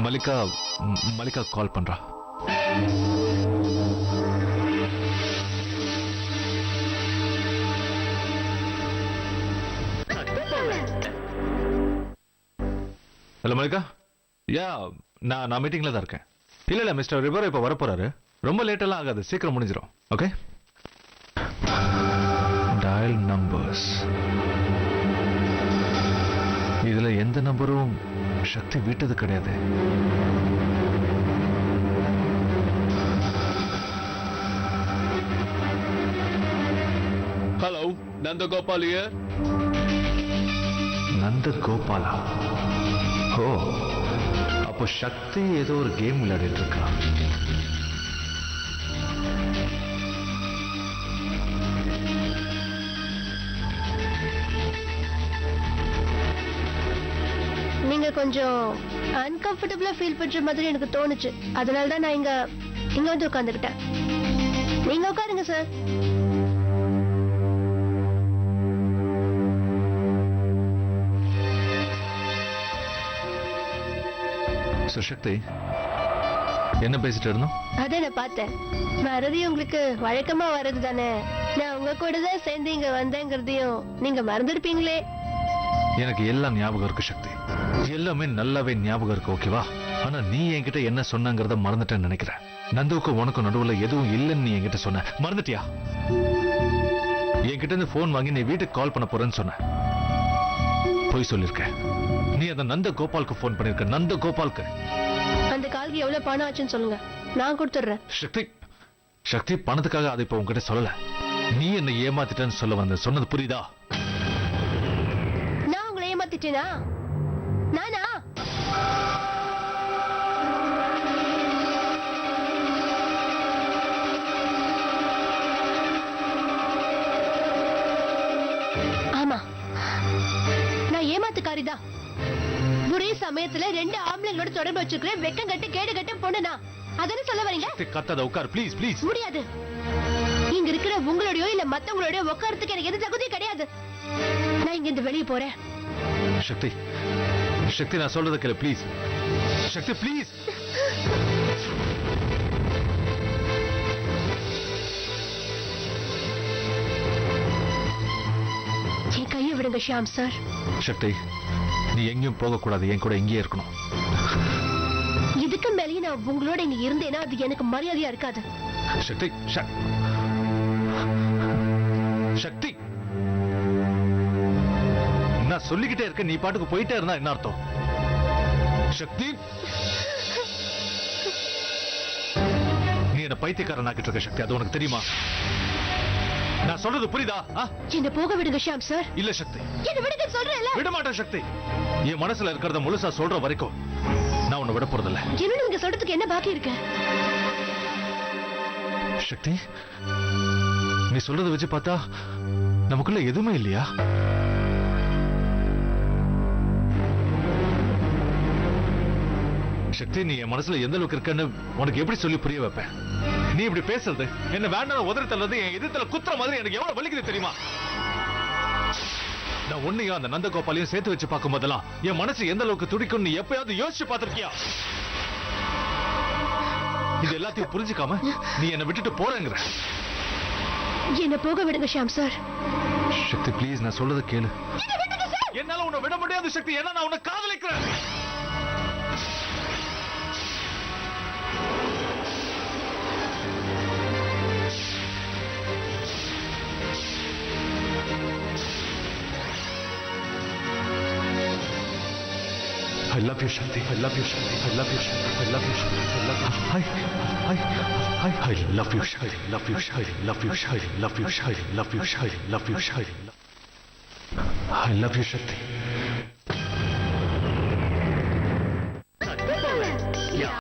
மல்லிகா மல்லிகா கால் பண்றா. ஹலோ மல்லிகா. யா நான் மீட்டிங்ல தான் இருக்கேன். இல்ல மிஸ்டர் ரிவர் இப்ப வரப்போறாரு. ரொம்ப லேட்டெல்லாம் ஆகாது, சீக்கிரம் முடிஞ்சிடும். ஓகே. டயல் நம்பர்ஸ், இதுல எந்த நம்பரும் சக்தி வீட்டது கிடையாது. Hello, Nandagopal here. நந்தகோபாலா? ஓ, அப்போ சக்தி ஏதோ ஒரு கேம் விளையாடிட்டு இருக்கா. நீங்க கொஞ்சம் அன்கம்ஃபர்டபுளா ஃபீல் பண்ற மாதிரி எனக்கு தோணுச்சு. அதனால தான் நான் இங்க வந்து உட்கார்ந்துக்கிட்டேன். நீங்க உட்காருங்க சார். சக்தி, என்ன பேசிட்டு இருந்தோம்? அதை நான் பார்த்தேன். மறதி உங்களுக்கு வழக்கமா வர்றது தானே. நான் உங்க கூட தான் சேர்ந்து இங்க வந்தேங்கிறதையும் நீங்க மறந்துடுப்பீங்களே. எனக்கு எல்லாம் ஞாபகம் இருக்கு சக்தி, எல்லாமே நல்லாவே ஞாபகம் இருக்கு. ஓகேவா? ஆனா நீ என்கிட்ட என்ன சொன்னங்கிறத மறந்துட்டேன்னு நினைக்கிறேன். நந்துவுக்கும் உனக்கும் நடுவுல எதுவும் இல்லைன்னு நீ என்கிட்ட சொன்ன. மறந்துட்டியா? என்கிட்ட இருந்து போன் வாங்கி நீ வீட்டுக்கு கால் பண்ண போறேன்னு சொன்ன. போய் சொல்லிருக்க. நீ அந்த நந்த கோபாலுக்கு போன் பண்ணிருக்க. நந்த கோபாலுக்கு. அந்த காலுக்கு எவ்வளவு பணம் ஆச்சுன்னு சொல்லுங்க, நான் கொடுத்துடுறேன். சக்தி, சக்தி பணத்துக்காக அதை இப்ப உங்ககிட்ட சொல்லல. நீ என்ன ஏமாத்திட்டேன்னு சொல்ல வந்த. சொன்னது புரியுதா? நான் உங்களை ஏமாத்திட்டேனா? நானா? ஆமா, நான் ஏமாத்துக்காரிதான். ஒரே சமயத்துல ரெண்டு ஆம்பளைங்களோட தொடர்பு வச்சிருக்கிறேன். வெக்கம் கட்டு கேடு கட்டு பொண்ணுனா அதானே சொல்ல வரீங்க? கத்தாத, உட்கார் ப்ளீஸ் ப்ளீஸ். முடியாது. இங்க இருக்கிற உங்களோடயோ இல்ல மத்தவங்களோடயோ உட்காரத்துக்கு எனக்கு எந்த தகுதியும் கிடையாது. நான் இங்க இருந்து வெளியே போறேன். சக்தி, சக்தி நான் சொல்றத கேளு ப்ளீஸ். Sakthi please. என் கையை விடுங்க ஷியாம் சார். சக்தி, நீ எங்கேயும் போக கூடாது. என் கூட இங்கேயே இருக்கணும். இதுக்கு மேலேயே நான் உங்களோட இங்க இருந்தேன்னா அது எனக்கு மரியாதையா இருக்காது. சக்தி, சக்தி, நான் சொல்லிக்கிட்டே இருக்க, நீ பாட்டுக்கு போயிட்டே இருந்தா என்ன அர்த்தம்? சக்தி, நீ என்ன பைத்தியக்காரன் ஆக்கிட்டு இருக்க சக்தி, அது உனக்கு தெரியுமா? நான் சொல்றது புரியுதா? என்ன போக விடுங்க ஷியாம் சார். இல்ல சக்தி, என்ன விடுங்க சொல்றேன்ல. விட மாட்டேன் சக்தி. என் மனசுல இருக்கிறத முழுசா சொல்ற வரைக்கும் நான் உன்னை விட போறதில்ல. என்ன நீங்க சொல்றதுக்கு என்ன பாக்கி இருக்கு? சக்தி, நீ சொல்றத வச்சு பார்த்தா நமக்குள்ள எதுவுமே இல்லையா? சக்தி, நீ என் மனசுல எந்த அளவுக்கு இருக்கன்னு உனக்கு எப்படி சொல்லி புரிய வைப்பேன்? நீ இப்படி பேசுறது, என்ன வேண்டாம் உதறி தள்ளது, என் எதிர்த்துல குத்துற மாதிரி எனக்கு எவ்வளவு வலிக்குது தெரியுமா? நான் உன்னையும் அந்த நந்தகோபாலையும் சேர்த்து வச்சு பார்க்கும் போதெல்லாம் என் மனசு எந்த அளவுக்கு துடிக்கும் நீ எப்பயாவது யோசிச்சு பார்த்திருக்கியா? இது எல்லாத்தையும் புரிஞ்சுக்காம நீ என்னை விட்டுட்டு போறேங்கிற. என்ன போக விடுங்க ஷியாம் சார். சக்தி ப்ளீஸ், நான் சொல்றத கேளு. என்னால உன்னை விட முடியாது சக்தி, ஏன்னா நான் உன்னை காதலிக்கிறேன். I love you, Shakti. I love you, Shakti. I love you, Shakti. I love you, Shakti. I love you. I love you, Shakti. Love you, Shakti. Love you, Shakti. Love you, Shakti. Love you, Shakti. Love you, Shakti. I love you, Shakti.